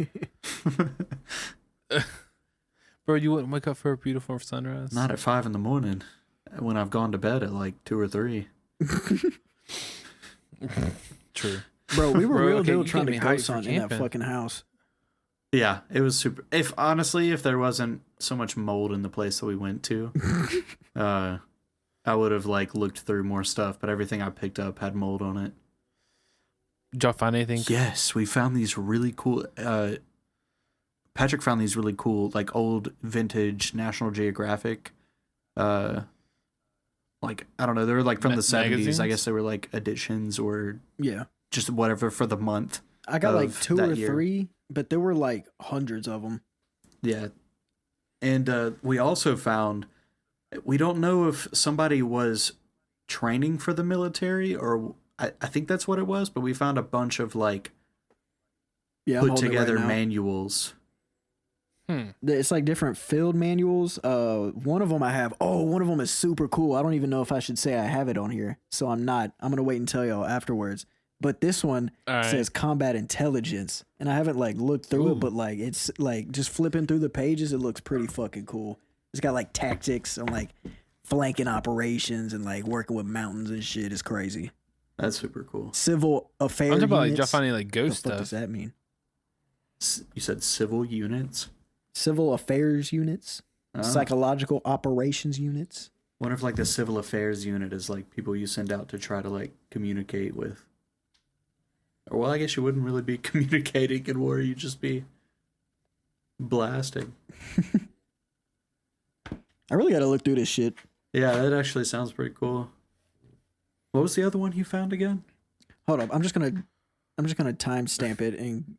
Bro, you wouldn't wake up for a beautiful sunrise? Not at 5 a.m. when I've gone to bed at like 2 or 3. True. Bro, we were Bro, real okay, deal you trying get to me go hyped for something in that camping. fucking house. Yeah, it was super. If honestly, if there wasn't so much mold in the place that we went to, I would have like looked through more stuff. But everything I picked up had mold on it. Did y'all find anything? Yes, we found these really cool. Patrick found these really cool, like old vintage National Geographic. Like I don't know, they were like from the 70s. Magazines? I guess they were like editions or Yeah. just whatever for the month. I got like Of 2 that or year. 3, but there were like hundreds of them. Yeah. And we also found, we don't know if somebody was training for the military or I think that's what it was, but we found a bunch of like Yeah, I'm put holding it right together now. manuals. It's like different field manuals. One of them I have. Oh, one of them is super cool. I don't even know if I should say I have it on here, so I'm not. I'm gonna wait and tell y'all afterwards. But this one All right. says combat intelligence, and I haven't like looked through Ooh. it, but like it's like just flipping through the pages, it looks pretty fucking cool. It's got like tactics and like flanking operations and like working with mountains and shit. It's crazy. That's super cool. Civil affairs. I'm talking about like y'all units. finding like What ghost the fuck does stuff. that mean? You said civil units? Civil affairs units, Oh. psychological operations units. Wonder if like the civil affairs unit is like people you send out to try to like communicate with. Or well, I guess you wouldn't really be communicating in war, you'd just be blasting. I really got to look through this shit. Yeah, that actually sounds pretty cool. What was the other one you found again? Hold up, I'm just gonna timestamp it and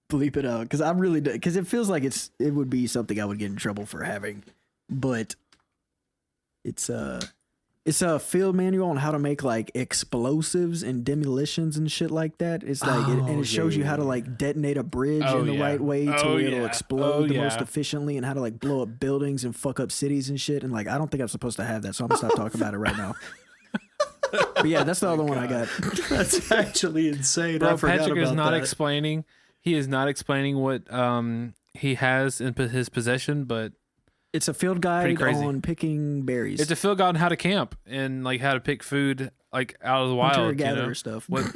bleep it out because I'm really because it feels like it would be something I would get in trouble for having, but it's a field manual on how to make like explosives and demolitions and shit like that. It's like and Oh, it shows you yeah, how to yeah, like detonate a bridge Oh, in the yeah. right way to Oh, where it'll yeah. explode Oh, the most yeah. efficiently and how to like blow up buildings and fuck up cities and shit. And like I don't think I'm supposed to have that, so I'm gonna stop talking about it right now. But yeah, that's the other one I got. That's actually insane. Bro, I forgot Patrick is about not that. explaining. He is not explaining what he has in his possession, but It's a field Pretty guide crazy. on picking berries. it's a field guide on how to camp and like how to pick food like out of the wild. You gatherer know? stuff. What,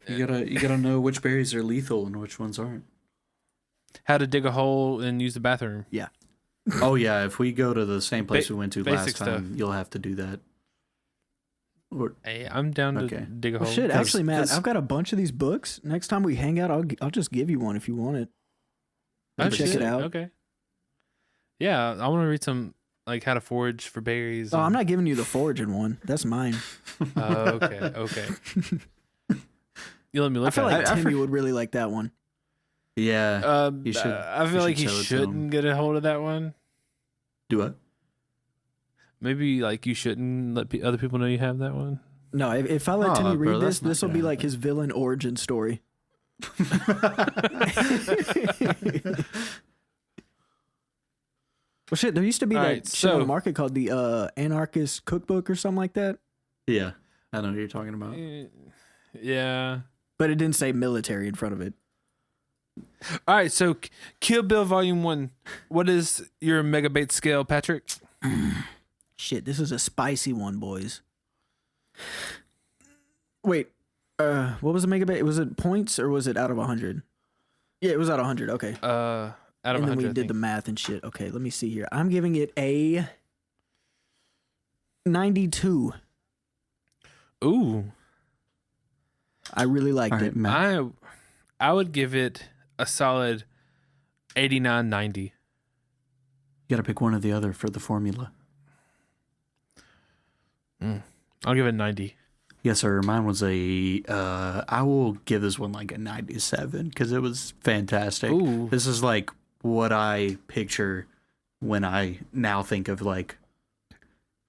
You gotta know which berries are lethal and which ones aren't. how to dig a hole and use the bathroom. Oh yeah, if we go to the same place we went to last basic time, stuff. you'll have to do that. Or Hey, I'm down to Okay. dig a Well, hole. shit, actually, Matt, 'cause- I've got a bunch of these books. Next time we hang out, I'll just give you one if you want it. Oh, check shit. it out. Okay. Yeah, I want to read some like how to forage for berries. Oh, I'm and- not giving you the foraging one. That's mine. Oh, okay. You let me look I feel at like it. Timmy would really like that one. yeah, you should- I you feel like should he show it to him. shouldn't get a hold of that one. do what? Maybe like you shouldn't let other people know you have that one. No, if I let Oh, Timmy bro, read that's this, not this will gonna be like happen. his villain origin story. Well, shit, there used to be All that right, shit on the so- market called the Anarchist Cookbook or something like that, Yeah, I know what you're talking about. Yeah. but it didn't say military in front of it. All right, so Kill Bill Volume 1. What is your megabait scale, Patrick? Shit, this is a spicy one, boys. Wait, what was the megabit? Was it points or was it out of 100? Yeah, it was out of 100. Okay. Out of And then 100. we did the math and shit. Okay, let me see here. I'm giving it a 92. Ooh. I really liked All right, it. Matt. I would give it a solid 89, 90. You gotta pick one or the other for the formula. I'll give it 90. Yes, sir. Mine was I will give this one like a 97 because it was fantastic. Ooh. This is like what I picture when I now think of like,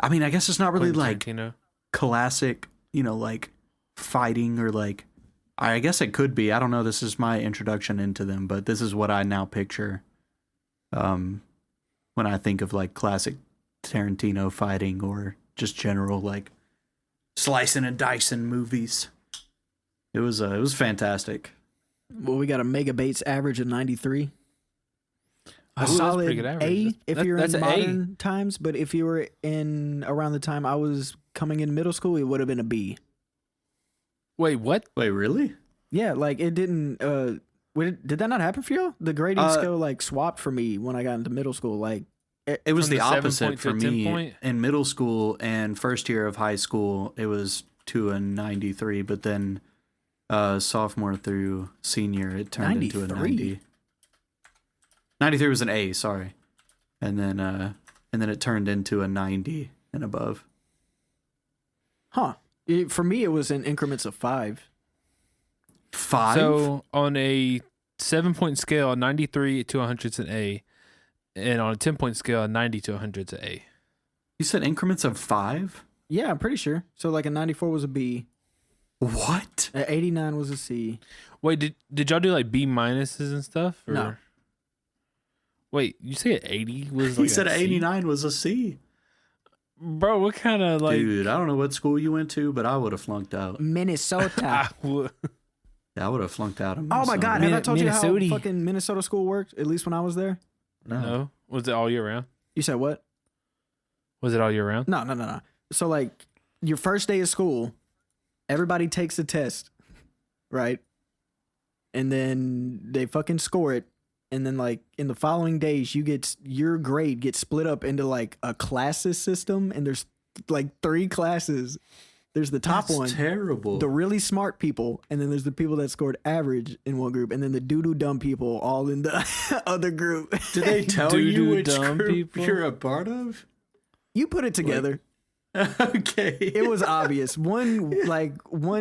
I mean, I guess it's not really Quentin like Tarantino. classic, like fighting or like, I guess it could be. I don't know. This is my introduction into them, but this is what I now picture when I think of like classic Tarantino fighting or just general like slicing and dicing movies. It was fantastic. Well, we got a Mega Bates average of 93. A Ooh, that's solid pretty good average. A if you're That's in an A. modern times, but if you were in around the time I was coming in middle school, it would have been a B. Wait, what? Wait, really? Yeah, like it didn't. Did that not happen for you? The grading scale like swapped for me when I got into middle school. Like It was From the the 7 opposite point to for 10 me. point? In middle school and first year of high school, it was to a 93, but then sophomore through senior, it turned into a 93? 90. 93 was an A, sorry. And then it turned into a 90 and above. huh? For me, it was in increments of 5. 5? So on a 7-point scale, a 93 to 100 is an A, and on a 10-point scale, a 90 to 100 is an A. You said increments of 5? Yeah, I'm pretty sure. So like a 94 was a B. What? A 89 was a C. Wait, did y'all do like B minuses and stuff? Or? No. Wait, you say an 80 was He like said a C? 89 was a C. Bro, what kind of like? Dude, I don't know what school you went to, but I would have flunked out. Minnesota. I would- Yeah, I would have flunked out. In Oh my Minnesota. God! Have I told you Minnesota. how fucking Minnesota school worked? At least when I was there. no, was it all year round? You said what? Was it all year round? No. So like your first day of school, everybody takes a test, right? And then they fucking score it. And then like in the following days, your grade gets split up into like a classes system, and there's like 3 classes. There's the top That's one, terrible. the really smart people, and then there's the people that scored average in one group, and then the doo-doo dumb people all in the other group. Did they tell Doo-doo you which dumb group people? you're a part of? You put it together. Okay. It was obvious. One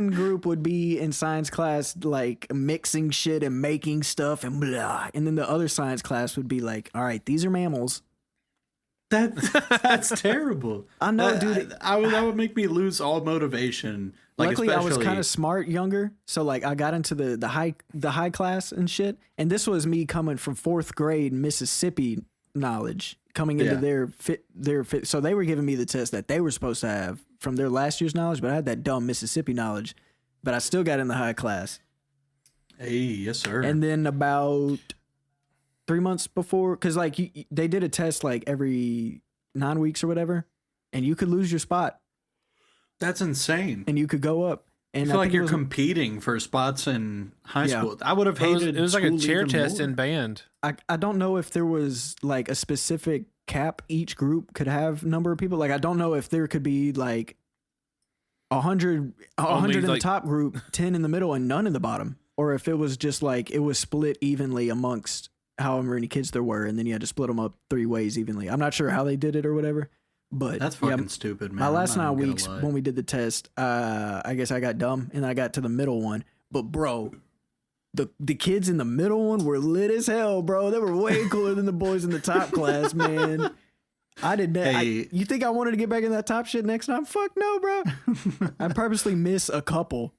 group would be in science class like mixing shit and making stuff and blah, and then the other science class would be like, all right, these are mammals. That's terrible. I know, dude. That would make me lose all motivation. Like, Luckily, I was especially- kind of smart younger, so like I got into the high class and shit. And this was me coming from 4th grade Mississippi knowledge, coming into Yeah. their fit. So they were giving me the test that they were supposed to have from their last year's knowledge, but I had that dumb Mississippi knowledge. But I still got in the high class. Hey, yes, sir. And then about 3 months before, because like they did a test like every 9 weeks or whatever, and you could lose your spot That's insane. and you could go up. And I feel like think it you're was- competing for spots in high Yeah. school. I would have It was, hated. it was like a school chair even test more. in band. I don't know if there was like a specific cap each group could have number of people. Like I don't know if there could be like 100 in the like- top group, 10 in the middle, and none in the bottom, or if it was just like it was split evenly amongst however many kids there were, and then you had to split them up 3 ways evenly. I'm not sure how they did it or whatever, but That's yeah, fucking stupid, man. my I'm last not 9 even gonna weeks lie. when we did the test, I guess I got dumb and I got to the middle one. But bro, the kids in the middle one were lit as hell, bro. They were way cooler than the boys in the top class, man. I did that. Hey. You think I wanted to get back in that top shit next time? Fuck no, bro. I purposely miss a couple.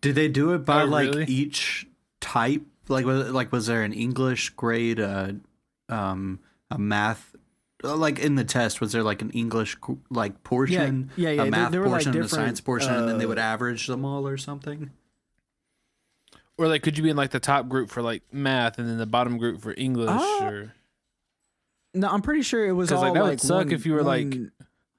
Did they do it by Oh, like really? each type? Was there an English grade, a math? Like in the test, was there like an English like portion, Yeah. a math There were, like, portion, and a different, science portion, and then they would average them all or something? Or like, could you be in like the top group for like math and then the bottom group for English? Or No, I'm pretty sure it was 'Cause, all like, that would like suck one- if you were, like- one-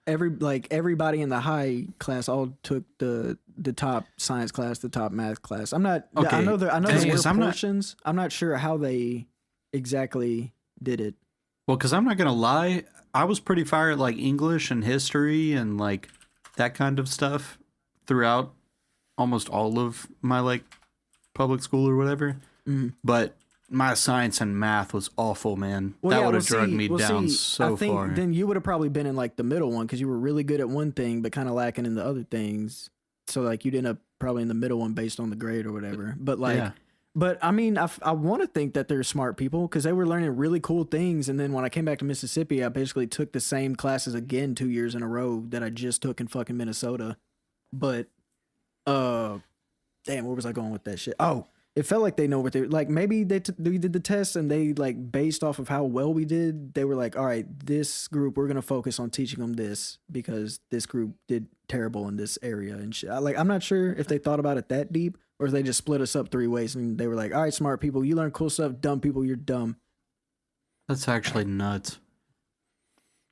everybody in the high class all took the top science class, the top math class. I'm not. I Okay. know there Thing were is, I'm not- portions. I'm not sure how they exactly did it. Well, because I'm not gonna lie, I was pretty fire at like English and history and like that kind of stuff throughout almost all of my like public school or whatever. Mhm. But my science and math was awful, man. Well, That yeah, would have well, drugged see- me well, down see, so I think far. then you would have probably been in like the middle one because you were really good at one thing but kind of lacking in the other things. So like you'd end up probably in the middle one based on the grade or whatever. But like, Yeah. but I mean, I want to think that they're smart people because they were learning really cool things. And then when I came back to Mississippi, I basically took the same classes again 2 years in a row that I just took in fucking Minnesota. But, damn, where was I going with that shit? Oh, it felt like they know what they like. Maybe we did the test and they like based off of how well we did. They were like, all right, this group we're gonna focus on teaching them this because this group did terrible in this area and shit. I'm not sure if they thought about it that deep or if they just split us up 3 ways and they were like, all right, smart people, you learn cool stuff. Dumb people, you're dumb. That's actually nuts.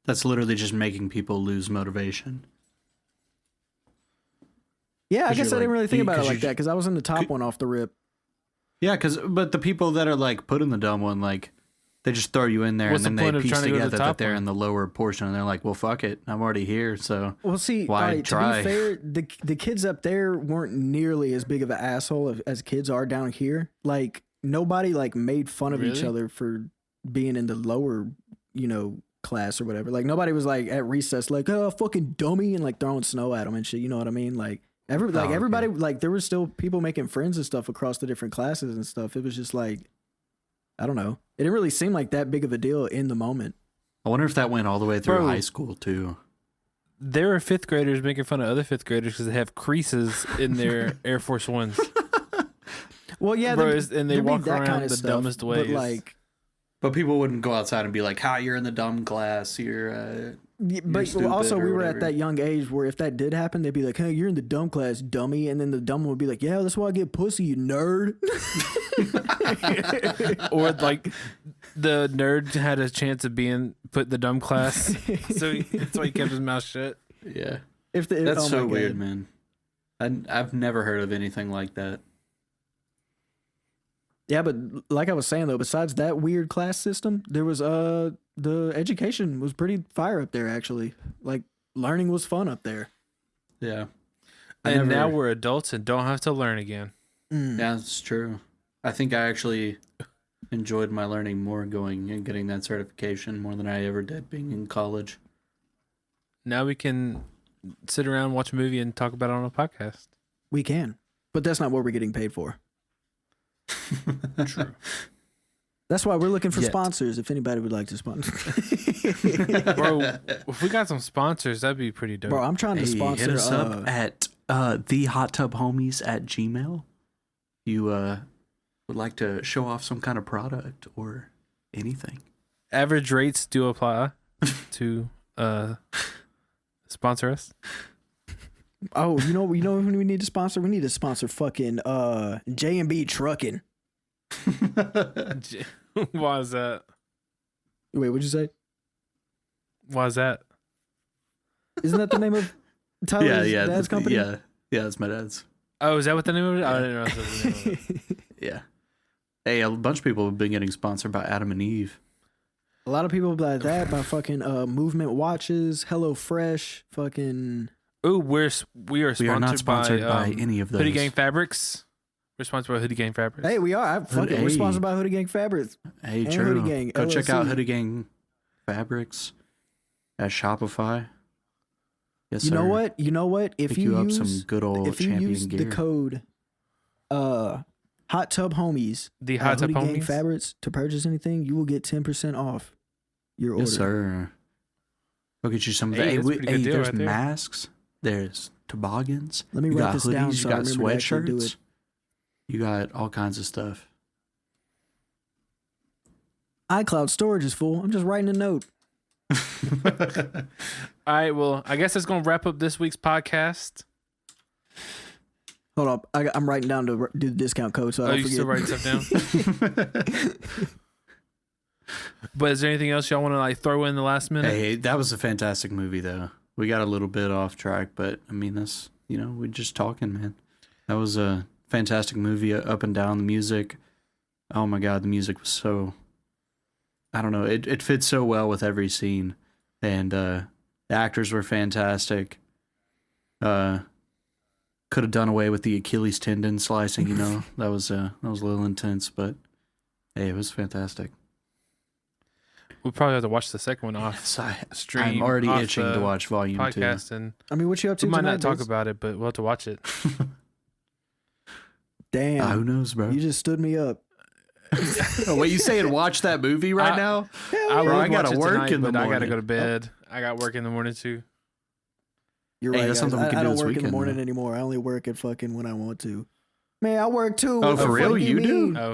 That's literally just making people lose motivation. Yeah, I 'Cause guess I you're didn't like- really think about it 'cause like you that because I was in the top one off the rip. Yeah, but the people that are like put in the dumb one, like they just throw you in there What's and the then point they of piece trying to go to the together that top they're one? in the lower portion and they're like, well, fuck it. I'm already here. So Well, see, Why all right, try? to be fair, the kids up there weren't nearly as big of an asshole as kids are down here. Like nobody like made fun of each Really? other for being in the lower, class or whatever. Like nobody was like at recess like, oh, fucking dummy, and like throwing snow at them and shit. You know what I mean? Like okay. everybody, like there were still people making friends and stuff across the different classes and stuff. It was just like, I don't know. It didn't really seem like that big of a deal in the moment. I wonder if that went all the way through Bro. high school too. There are fifth graders making fun of other fifth graders because they have creases in their Air Force Ones. Well, yeah, Bro, there- and they there'd be walk that around kinda the stuff, dumbest but ways. like. But people wouldn't go outside and be like, "Hi, you're in the dumb class. You're." Yeah, but stupid also or we were whatever. at that young age where if that did happen, they'd be like, "Hey, you're in the dumb class, dummy," and then the dumb one would be like, "Yeah, that's why I get pussy, you nerd." Or like the nerd had a chance of being put in the dumb class, so that's why he kept his mouth shut. Yeah, If the, that's oh so my weird, God. man. I've never heard of anything like that. Yeah, but like I was saying though, besides that weird class system, there was the education was pretty fire up there actually. Like learning was fun up there. Yeah, And now we're adults and don't have to learn again. Mm. Yeah, it's true. I think I actually enjoyed my learning more going and getting that certification more than I ever did being in college. Now we can sit around, watch a movie, and talk about it on a podcast. We can, but that's not what we're getting paid for. True. That's why we're looking for Yet. sponsors. If anybody would like to sponsor, Bro, if we got some sponsors, that'd be pretty dope. bro, I'm trying to Hey, sponsor. hit us up at thehottubhomies@gmail. You would like to show off some kind of product or anything. Average rates do apply to sponsor us. Oh, you know who we need to sponsor? We need to sponsor fucking J&B Trucking. Why is that? Wait, what'd you say? Why is that? Isn't that the name of Tyler's dad's company? Yeah, that's my dad's. Oh, is that what the name of it? I didn't know that was the name of it. Yeah. Hey, a bunch of people have been getting sponsored by Adam and Eve. A lot of people by that, by fucking Movement Watches, HelloFresh, fucking. Oh, we are We are not sponsored sponsored by by any of those. Hoodie Gang Fabrics. We're sponsored by Hoodie Gang Fabrics. Hey, we are. We're Hey. sponsored by Hoodie Gang Fabrics. Hey, and true. Hoodie Gang, Go check out LLC. Hoodie Gang Fabrics at Shopify. Yes, You sir. know what? You know what? If Pick you you up use some good old if you champion use gear. the code Hot Tub Homies The at Hot Tub Hoodie Gang Homies. Fabrics to purchase anything, you will get 10% off your order. Yes, sir. Go get you some. Hey, Hey, that's a pretty good deal there's right there. masks. There's toboggans. Let me you write got this hoodies. down You so I got remember to actually do sweatshirts. it. You got all kinds of stuff. iCloud storage is full. I'm just writing a note. All right, well, I guess that's going to wrap up this week's podcast. Hold up. I'm writing down to do the discount code so I Oh, don't you forget. still writing stuff down? But is there anything else y'all want to like throw in the last minute? Hey, that was a fantastic movie, though. We got a little bit off track, but I mean, that's, we're just talking, man. That was a fantastic movie, up and down. The music, oh my God, the music was so, I don't know, it fits so well with every scene. And the actors were fantastic. Could have done away with the Achilles tendon slicing, that was a little intense, but Hey, it was fantastic. We'll probably have to watch the second one off Yes, stream. I'm already off itching to the watch Volume 2. podcast, and I mean, what you up to we might tonight, not talk Diggs? about it, but we'll have to watch it. Damn. Who knows, bro? You just stood me up. Oh, wait, you saying watch that movie right now? I Bro, would I gotta watch it work tonight, in the but I gotta morning. go to bed. I got work in the morning too. You're Hey, right. that's guys. something we can I do don't this work in the weekend, morning though. anymore. I only work at fucking when I want to. Man, I work too. Oh, What for the real? fuck You do? mean? Oh,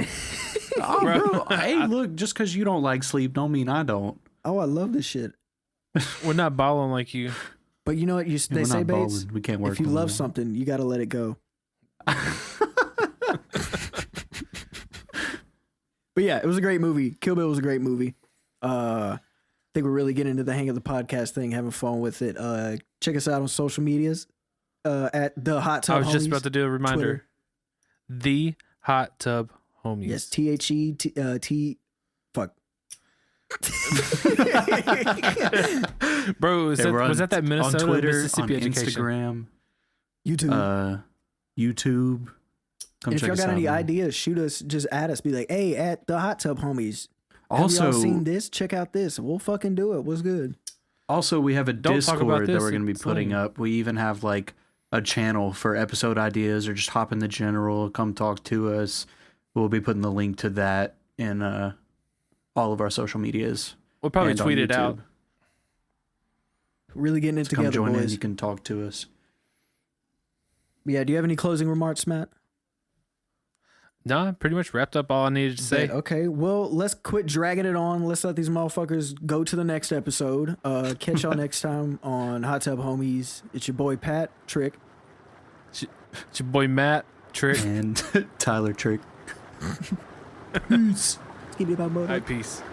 Oh, Bro. bro. Hey, look, just because you don't like sleep don't mean I don't. Oh, I love this shit. we're not balling like you. But you know what? Yeah, They we're say, not Bates, balling. We can't work. if you no love more. something, you got to let it go. But yeah, it was a great movie. Kill Bill was a great movie. I think we're really getting into the hang of the podcast thing, having fun with it. Check us out on social medias at the Hot Tub I was just Homies. about to do a reminder. Twitter. The Hot Tub Homies. Yes, THE. Fuck. Bro, was Hey, we're that, was on- that Minnesota on or Twitter, Mississippi on education? Instagram, YouTube. YouTube. Come And if check y'all us got out, any man. ideas, shoot us. Just add us. Be like, hey, at the Hot Tub Homies. Also, have y'all seen this? Check out this. We'll fucking do it. What's good? we have a Don't talk about Discord that this, we're going to be it's putting lame. up. We even have like a channel for episode ideas, or just hop in the general, come talk to us. We'll be putting the link to that in all of our social medias. We'll probably and on tweet it out. YouTube. Really getting it So come together, join in. boys. You can talk to us. Yeah. Do you have any closing remarks, Matt? Nah, pretty much wrapped up all I needed to say. Okay. Well, let's quit dragging it on. Let's let these motherfuckers go to the next episode. Catch y'all next time on Hot Tub Homies. It's your boy Pat Trick. It's your boy Matt Trick. And Tyler Trick. Peace. Give me my All motor. right, peace.